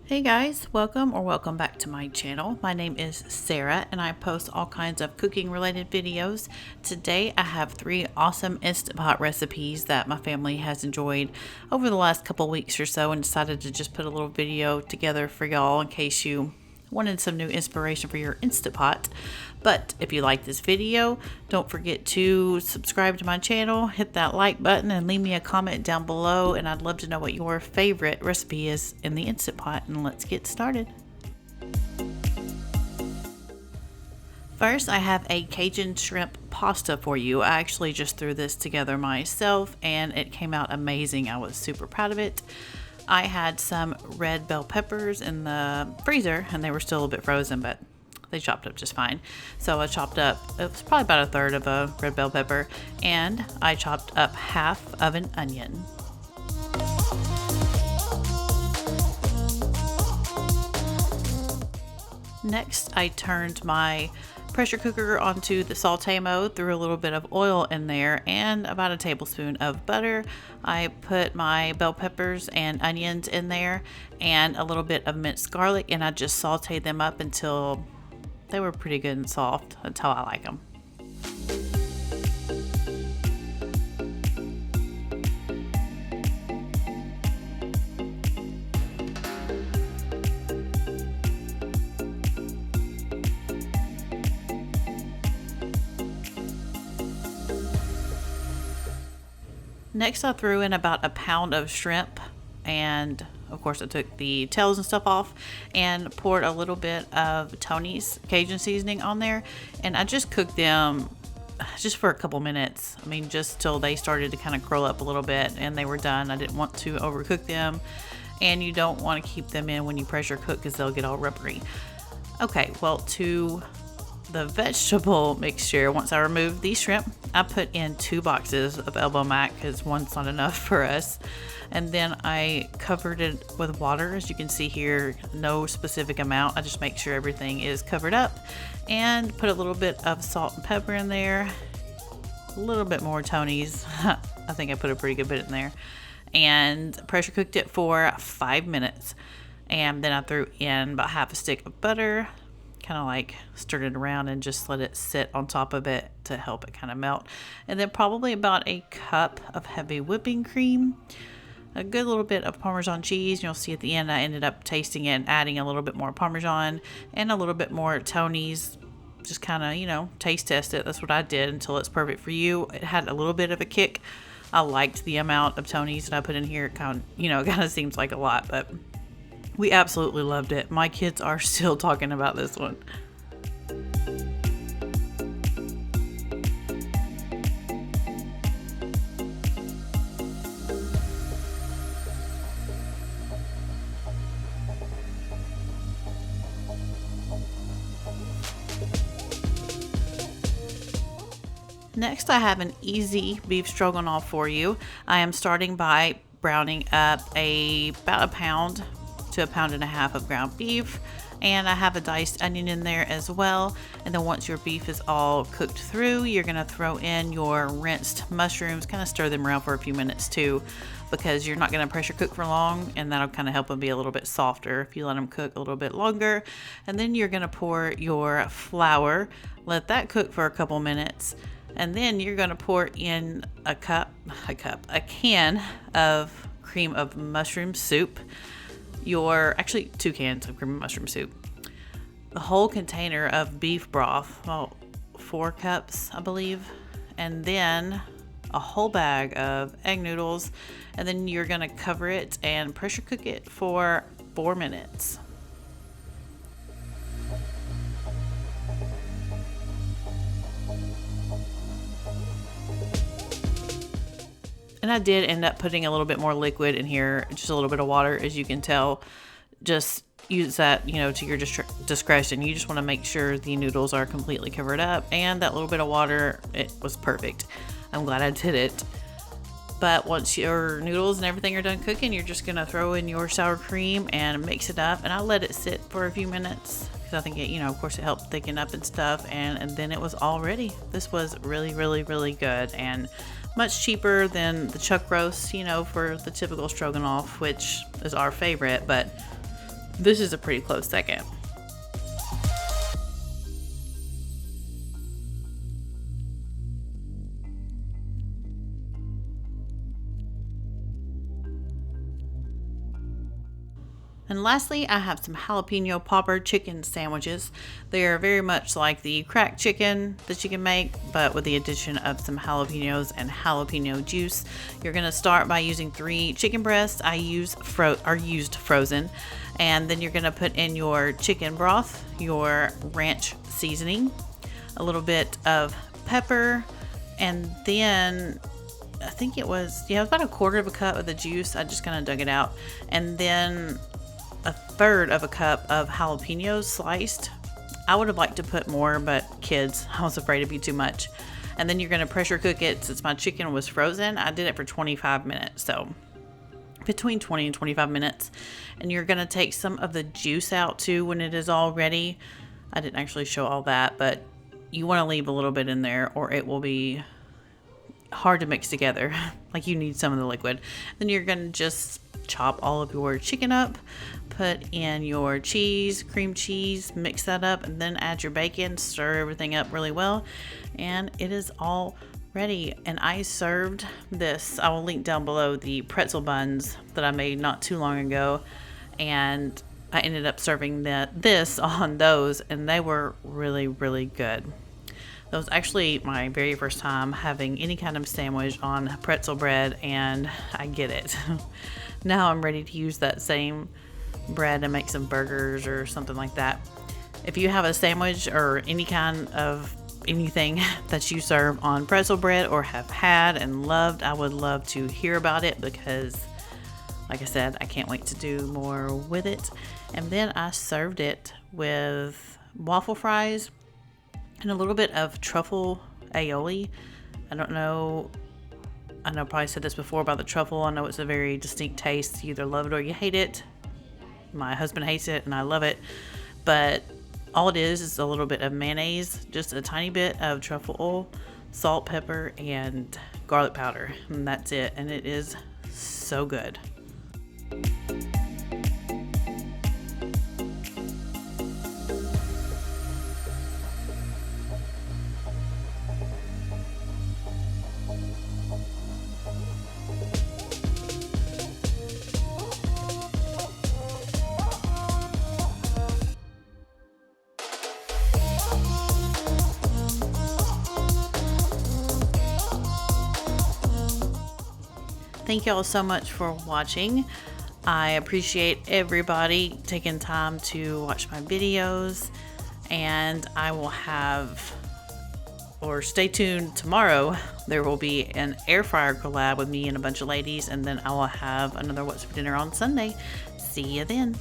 Hey guys, welcome back to my channel. My name is Sarah and I post all kinds of cooking related videos. Today I have 3 awesome Instant Pot recipes that my family has enjoyed over the last couple weeks or so, and decided to just put a little video together for y'all in case you wanted some new inspiration for your Instant Pot. But if you like this video, don't forget to subscribe to my channel, hit that like button, and leave me a comment down below, and I'd love to know what your favorite recipe is in the Instant Pot. And let's get started. First, I have a Cajun shrimp pasta for you. I actually just threw this together myself and it came out amazing. I was super proud of it. I had some red bell peppers in the freezer and they were still a bit frozen, but they chopped up just fine. So I chopped up, it was probably about 1/3 of a red bell pepper, and I chopped up half of an onion. Next, I turned my pressure cooker onto the saute mode, threw a little bit of oil in there and about a tablespoon of butter. I put my bell peppers and onions in there and a little bit of minced garlic, and I just sauteed them up until they were pretty good and soft. That's how I like them. Next, I threw in about a pound of shrimp, and of course I took the tails and stuff off and poured a little bit of Tony's Cajun seasoning on there, and I just cooked them just for a couple minutes. I mean, just till they started to kind of curl up a little bit and they were done. I didn't want to overcook them, and you don't want to keep them in when you pressure cook because they'll get all rubbery. Okay, well, to the vegetable mixture, once I removed the shrimp, I put in 2 boxes of Elbow Mac because one's not enough for us. And then I covered it with water. As you can see here, no specific amount. I just make sure everything is covered up, and put a little bit of salt and pepper in there, a little bit more Tony's. I think I put a pretty good bit in there, and pressure cooked it for 5 minutes. And then I threw in about half a stick of butter, kind of like stirred it around and just let it sit on top of it to help it kind of melt. And then probably about a cup of heavy whipping cream, a good little bit of Parmesan cheese. You'll see at the end I ended up tasting it and adding a little bit more Parmesan and a little bit more Tony's. Just kind of, taste test it. That's what I did until it's perfect for you. It had a little bit of a kick. I liked the amount of Tony's that I put in here. It kind of seems like a lot, but we absolutely loved it. My kids are still talking about this one. Next, I have an easy beef stroganoff for you. I am starting by browning up about a pound to 1.5 pounds of ground beef, and I have a diced onion in there as well. And then once your beef is all cooked through, you're gonna throw in your rinsed mushrooms, kind of stir them around for a few minutes too, because you're not gonna pressure cook for long, and that'll kind of help them be a little bit softer if you let them cook a little bit longer. And then you're gonna pour your flour, let that cook for a couple minutes, and then you're gonna pour in a can of cream of mushroom soup. Actually 2 cans of cream of mushroom soup, a whole container of beef broth, well, 4 cups I believe, and then a whole bag of egg noodles. And then you're gonna cover it and pressure cook it for 4 minutes. And I did end up putting a little bit more liquid in here, just a little bit of water, as you can tell. Just use that, to your discretion. You just want to make sure the noodles are completely covered up, and that little bit of water, it was perfect. I'm glad I did it. But once your noodles and everything are done cooking, you're just gonna throw in your sour cream and mix it up, and I let it sit for a few minutes because I think it, of course, it helped thicken up and stuff, and then it was all ready. This was really, really, really good, and much cheaper than the chuck roast, for the typical stroganoff, which is our favorite, but This is a pretty close second. And lastly, I have some jalapeno popper chicken sandwiches. They are very much like the cracked chicken that you can make, but with the addition of some jalapenos and jalapeno juice. You're gonna start by using 3 chicken breasts. I used frozen. And then you're gonna put in your chicken broth, your ranch seasoning, a little bit of pepper, and then I think it was about a quarter of a cup of the juice. I just kind of dug it out. And then a third of a cup of jalapenos sliced. I would have liked to put more, but kids, I was afraid it'd be too much. And then you're going to pressure cook it. Since my chicken was frozen, I did it for 25 minutes. So between 20 and 25 minutes. And you're going to take some of the juice out too when it is all ready. I didn't actually show all that, but you want to leave a little bit in there or it will be hard to mix together. Like you need some of the liquid. Then you're going to just chop all of your chicken up, put in your cheese, cream cheese, mix that up, and then add your bacon, stir everything up really well, and it is all ready. And I served this, I will link down below the pretzel buns that I made not too long ago, and I ended up serving this on those, and they were really, really good. That was actually my very first time having any kind of sandwich on pretzel bread, and I get it. Now I'm ready to use that same bread and make some burgers or something like that. If you have a sandwich or any kind of anything that you serve on pretzel bread or have had and loved, I would love to hear about it because, like I said, I can't wait to do more with it. And then I served it with waffle fries and a little bit of truffle aioli. I know I probably said this before about the truffle. I know it's a very distinct taste. You either love it or you hate it. My husband hates it and I love it. But all it is a little bit of mayonnaise, just a tiny bit of truffle oil, salt, pepper, and garlic powder. And that's it. And it is so good. Thank y'all so much for watching. I appreciate everybody taking time to watch my videos, and I will stay tuned tomorrow. There will be an air fryer collab with me and a bunch of ladies, and then I will have another What's for Dinner on Sunday. See you then.